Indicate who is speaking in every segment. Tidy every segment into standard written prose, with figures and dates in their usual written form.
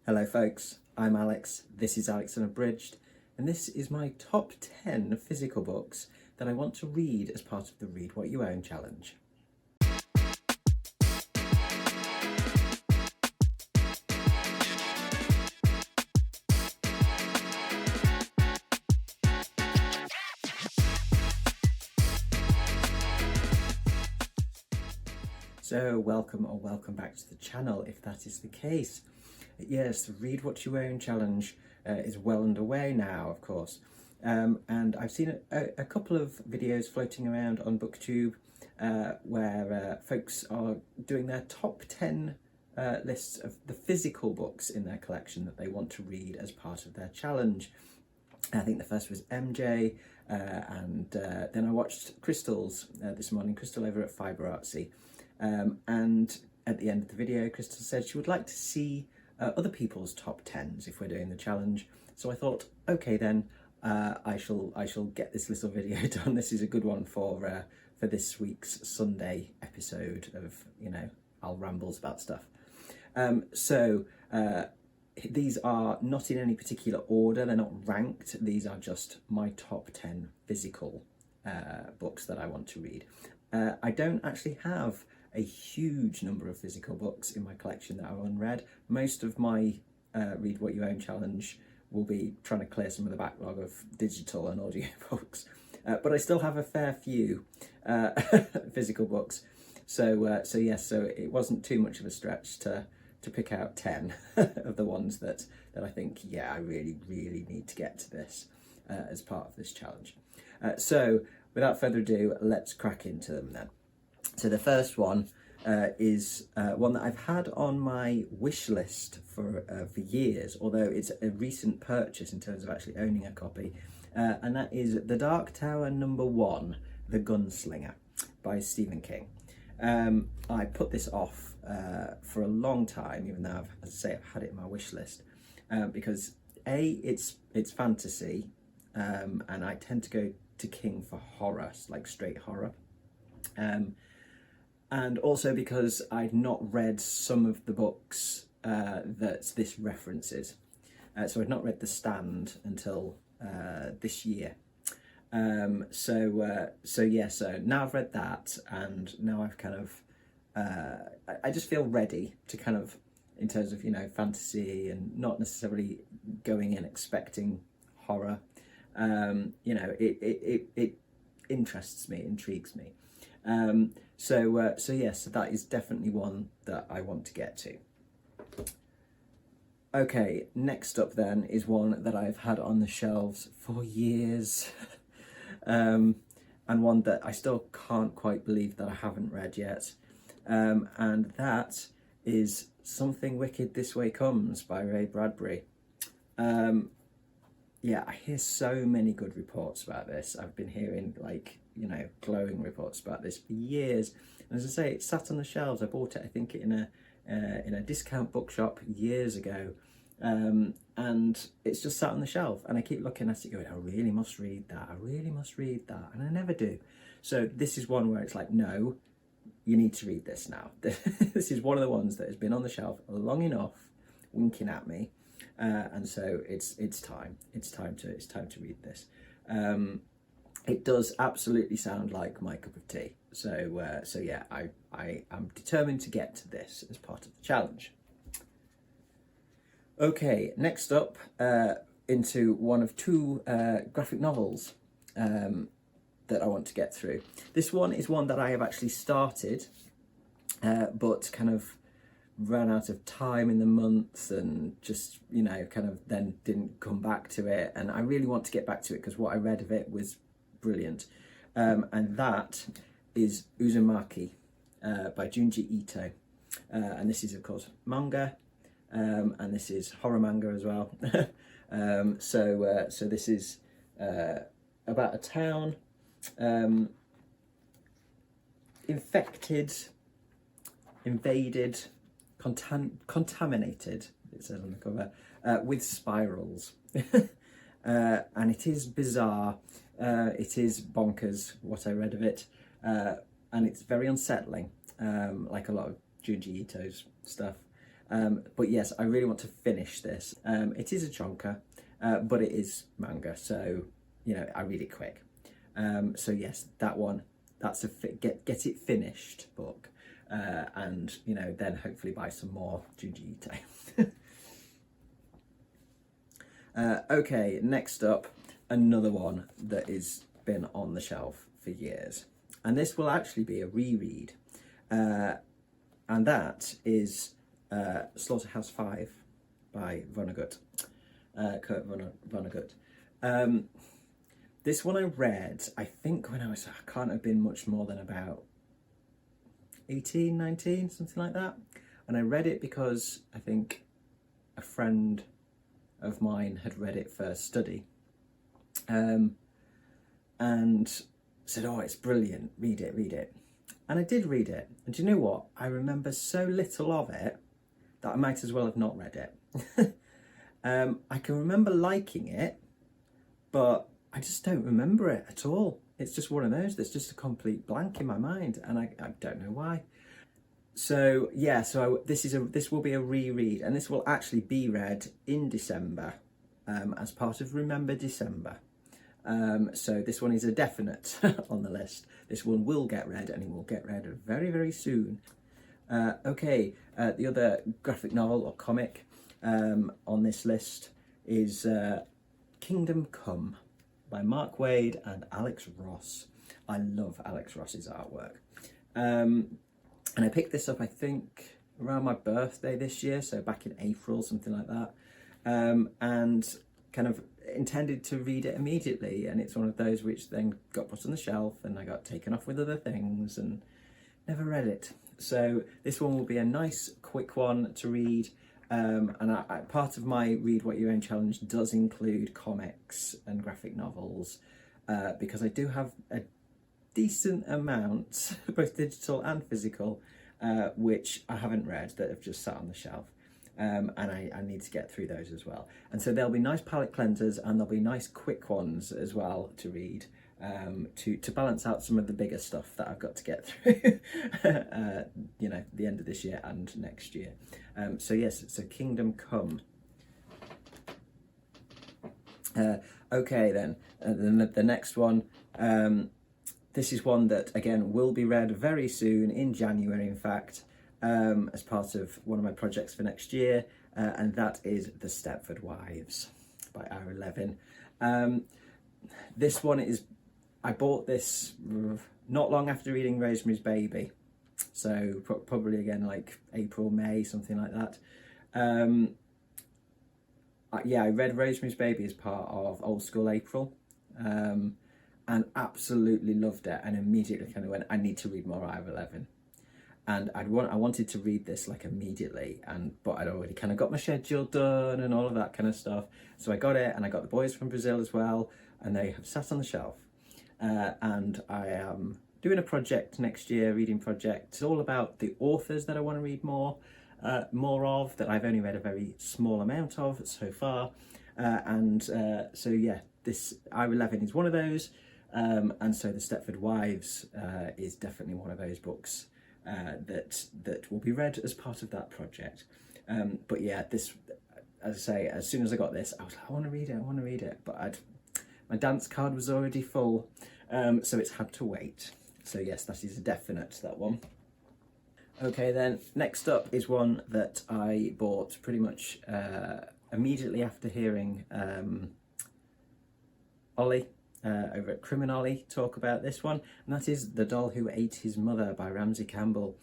Speaker 1: Hello folks, I'm Alex, this is Alex Unabridged, and this is my top 10 physical books that I want to read as part of the Read What You Own challenge. So welcome back to the channel if that is the case. Yes, the Read What You Own challenge is well underway now, of course. And I've seen a couple of videos floating around on BookTube where folks are doing their top 10 lists of the physical books in their collection that they want to read as part of their challenge. I think the first was MJ, and then I watched Crystal's this morning, Crystal over at Fibre Artsy. And at the end of the video, Crystal said she would like to see other people's top 10s if we're doing the challenge. So I thought, okay then, I shall get this little video done. This is a good one for this week's Sunday episode of, you know, I'll rambles about stuff. These are not in any particular order, they're not ranked, these are just my top 10 physical books that I want to read. I don't actually have a huge number of physical books in my collection that are unread. Most of my Read What You Own challenge will be trying to clear some of the backlog of digital and audio books, but I still have a fair few physical books. So it wasn't too much of a stretch to pick out 10 of the ones that I think, yeah, I really need to get to this as part of this challenge. So without further ado, let's crack into them then. So the first one is one that I've had on my wish list for years, although it's a recent purchase in terms of actually owning a copy, and that is The Dark Tower #1, The Gunslinger by Stephen King. I put this off for a long time, even though as I say, I've had it in my wish list, because it's fantasy, and I tend to go to King for horror, like straight horror. And also because I'd not read some of the books that this references. So I'd not read The Stand until this year. So now I've read that, and now I've kind of, I just feel ready to kind of, in terms of, you know, fantasy and not necessarily going in expecting horror. You know, it interests me, intrigues me. So that is definitely one that I want to get to. Okay, next up then is one that I've had on the shelves for years, and one that I still can't quite believe that I haven't read yet, and that is Something Wicked This Way Comes by Ray Bradbury. Yeah, I hear so many good reports about this. I've been hearing, like, you know, glowing reports about this for years. And as I say, it sat on the shelves. I bought it, I think, in a discount bookshop years ago, and it's just sat on the shelf. And I keep looking at it, going, I really must read that. I really must read that, and I never do. So this is one where it's like, no, you need to read this now. This is one of the ones that has been on the shelf long enough, winking at me. And so it's time to read this. It does absolutely sound like my cup of tea. So yeah, I am determined to get to this as part of the challenge. Okay, next up, into one of two graphic novels that I want to get through. This one is one that I have actually started, but kind of ran out of time in the month, and just, you know, kind of then didn't come back to it. And I really want to get back to it because what I read of it was brilliant. And that is Uzumaki by Junji Ito. And this is, of course, manga, and this is horror manga as well. So this is about a town infected, invaded, contaminated, it says on the cover, with spirals. And it is bizarre, it is bonkers, what I read of it, and it's very unsettling, like a lot of Junji Ito's stuff. But yes, I really want to finish this. It is a chonker, but it is manga, so you know I read it quick. So yes, that one, that's a get it finished book, and you know then hopefully buy some more Junji Ito. Okay, next up, another one that has been on the shelf for years, and this will actually be a reread, and that is Slaughterhouse V by Vonnegut, Kurt Vonnegut. This one I read, I think when I can't have been much more than about 18, 19, something like that. And I read it because I think a friend of mine had read it for study, and said, oh, it's brilliant, read it. And I did read it. And do you know what? I remember so little of it that I might as well have not read it. I can remember liking it, but I just don't remember it at all. It's just one of those that's just a complete blank in my mind, and I don't know why. So yeah, this will be a reread, and this will actually be read in December, as part of Remember December. So this one is a definite on the list. This one will get read, and it will get read very, very soon. Okay, the other graphic novel or comic on this list is Kingdom Come by Mark Waid and Alex Ross. I love Alex Ross's artwork. And I picked this up, I think, around my birthday this year, so back in April, something like that. And kind of intended to read it immediately, and it's one of those which then got put on the shelf and I got taken off with other things and never read it. So this one will be a nice quick one to read, and part of my Read What You Own challenge does include comics and graphic novels, because I do have a decent amount, both digital and physical, which I haven't read, that have just sat on the shelf. And I need to get through those as well. And so there'll be nice palette cleansers, and there'll be nice quick ones as well to read, to balance out some of the bigger stuff that I've got to get through, you know, the end of this year and next year. So yes, it's a Kingdom Come. Okay then, the next one. This is one that, again, will be read very soon, in January in fact, as part of one of my projects for next year, and that is The Stepford Wives by R11. This one is, I bought this not long after reading Rosemary's Baby, so probably again like April, May, something like that. Yeah, I read Rosemary's Baby as part of Old School April, and absolutely loved it, and immediately kind of went, I need to read more R11. And I wanted to read this like immediately, but I'd already kind of got my schedule done and all of that kind of stuff. So I got it, and I got The Boys from Brazil as well, and they have sat on the shelf. And I am doing a project next year, reading project. It's all about the authors that I want to read more of, that I've only read a very small amount of so far. So yeah, this R11 is one of those. And so The Stepford Wives is definitely one of those books that will be read as part of that project. But yeah, this, as I say, as soon as I got this, I was like, I want to read it, but my dance card was already full, so it's had to wait. So yes, that is a definite, that one. Okay then, next up is one that I bought pretty much immediately after hearing Olly over at Olly talk about this one, and that is The Doll Who Ate His Mother by Ramsey Campbell.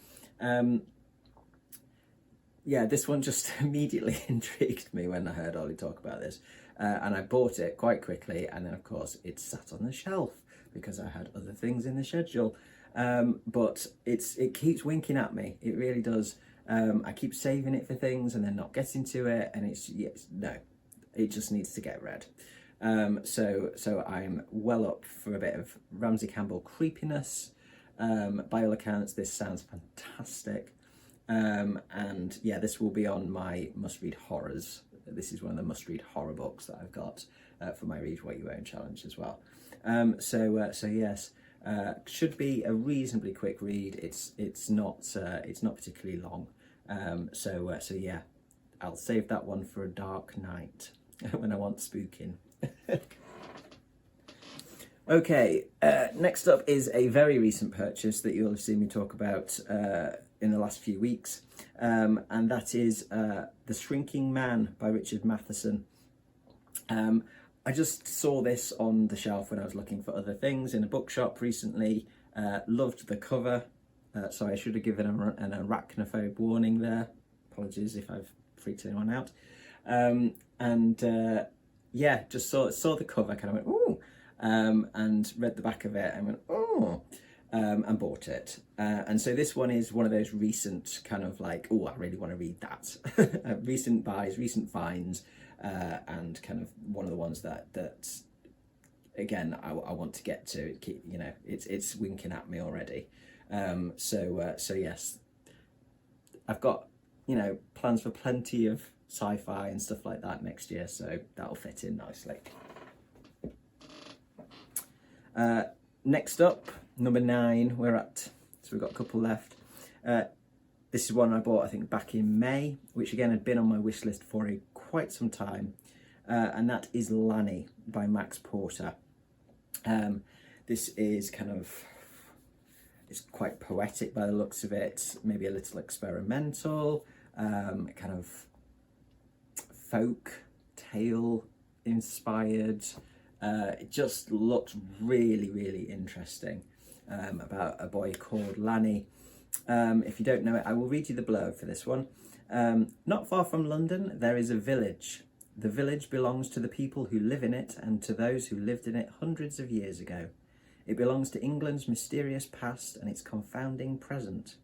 Speaker 1: Yeah, this one just immediately intrigued me when I heard Olly talk about this, and I bought it quite quickly, and then of course it sat on the shelf because I had other things in the schedule. But it keeps winking at me, it really does. I keep saving it for things and then not getting to it, and it just needs to get read. So I'm well up for a bit of Ramsey Campbell creepiness. By all accounts, this sounds fantastic. And yeah, this will be on my must-read horrors. This is one of the must-read horror books that I've got for my Read What You Own challenge as well. So yes, should be a reasonably quick read. It's not particularly long, So yeah, I'll save that one for a dark night when I want spooking. Okay, next up is a very recent purchase that you'll have seen me talk about in the last few weeks, and that is The Shrinking Man by Richard Matheson. I just saw this on the shelf when I was looking for other things in a bookshop recently. Loved the cover, so I should have given an arachnophobe warning there. Apologies if I've freaked anyone out. Yeah, just saw the cover, kind of went, ooh, and read the back of it and went, oh, and bought it. And so this one is one of those recent kind of like, oh, I really want to read that. Recent buys, recent finds, and kind of one of the ones that again, I want to get to. You know, it's winking at me already. So yes, I've got, you know, plans for plenty of sci-fi and stuff like that next year, so that'll fit in nicely. Next up, number 9, so we've got a couple left. This is one I bought, I think, back in May, which again had been on my wish list for quite some time, and that is Lanny by Max Porter. This is it's quite poetic by the looks of it, maybe a little experimental, kind of folk tale inspired. It just looks really, really interesting, about a boy called Lanny. If you don't know it, I will read you the blurb for this one. Not far from London, there is a village. The village belongs to the people who live in it and to those who lived in it hundreds of years ago. It belongs to England's mysterious past and its confounding present.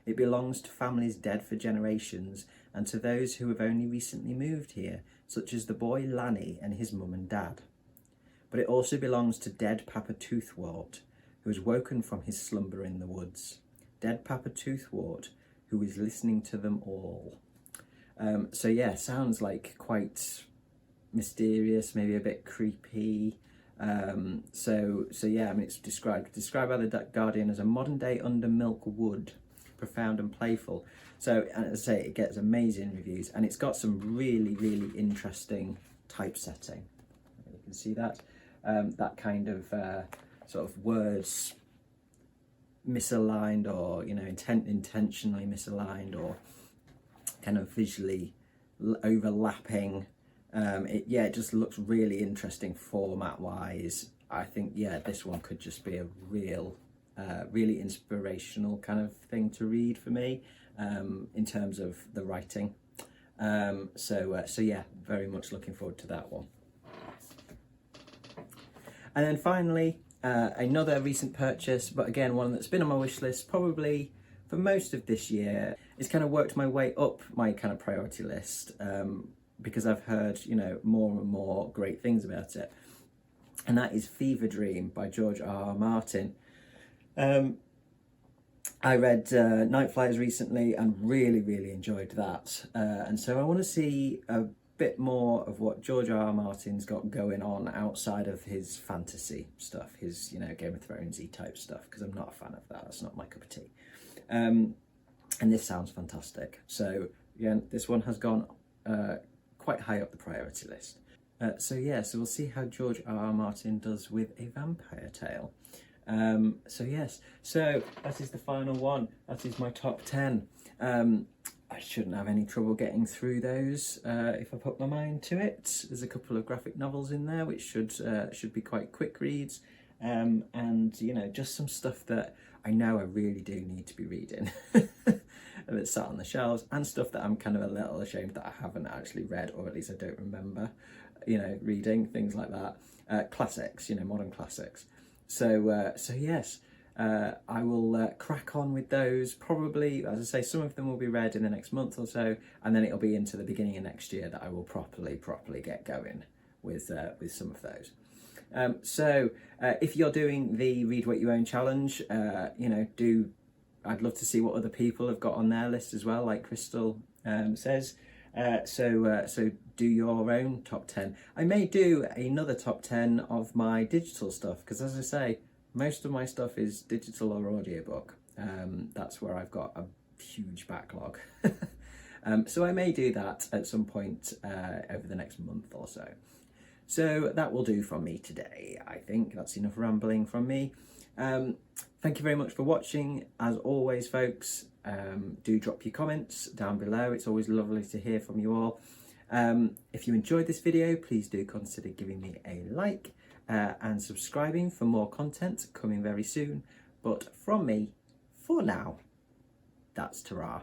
Speaker 1: It belongs to families dead for generations and to those who have only recently moved here, such as the boy Lanny and his mum and dad. But it also belongs to dead Papa Toothwort, who has woken from his slumber in the woods. Dead Papa Toothwort, who is listening to them all. So yeah, sounds like quite mysterious, maybe a bit creepy. So yeah, I mean, it's described by the Guardian as a modern day Under Milk Wood, profound and playful. So, and as I say, it gets amazing reviews, and it's got some really, really interesting typesetting. You can see that. That kind of sort of words misaligned, or, you know, intentionally misaligned, or kind of visually overlapping. It just looks really interesting format wise. I think, yeah, this one could just be a really inspirational kind of thing to read for me, in terms of the writing. So yeah, very much looking forward to that one. And then finally, another recent purchase, but again, one that's been on my wish list probably for most of this year. It's kind of worked my way up my kind of priority list, because I've heard, you know, more and more great things about it. And that is Fever Dream by George R.R. Martin. I read Night Flyers recently and really, really enjoyed that. And so I want to see a bit more of what George R.R. Martin's got going on outside of his fantasy stuff, his, you know, Game of Thrones-y type stuff, because I'm not a fan of that. That's not my cup of tea. And this sounds fantastic. So again, this one has gone quite high up the priority list. So we'll see how George R.R. Martin does with a vampire tale. So that is the final one. That is my top 10. I shouldn't have any trouble getting through those if I put my mind to it. There's a couple of graphic novels in there which should be quite quick reads, and, you know, just some stuff that I know I really do need to be reading that's sat on the shelves, and stuff that I'm kind of a little ashamed that I haven't actually read, or at least I don't remember, you know, reading, things like that. Classics, you know, modern classics. So yes, I will crack on with those. Probably, as I say, some of them will be read in the next month or so, and then it'll be into the beginning of next year that I will properly get going with some of those. So if you're doing the Read What You Own challenge, you know, I'd love to see what other people have got on their list as well, like Crystal says. So do your own top 10. I may do another top 10 of my digital stuff, because as I say, most of my stuff is digital or audiobook. That's where I've got a huge backlog. So I may do that at some point over the next month or so. So that will do from me today. I think that's enough rambling from me. Thank you very much for watching. As always, folks, do drop your comments down below. It's always lovely to hear from you all. If you enjoyed this video, please do consider giving me a like and subscribing for more content coming very soon. But from me, for now, that's ta-ra.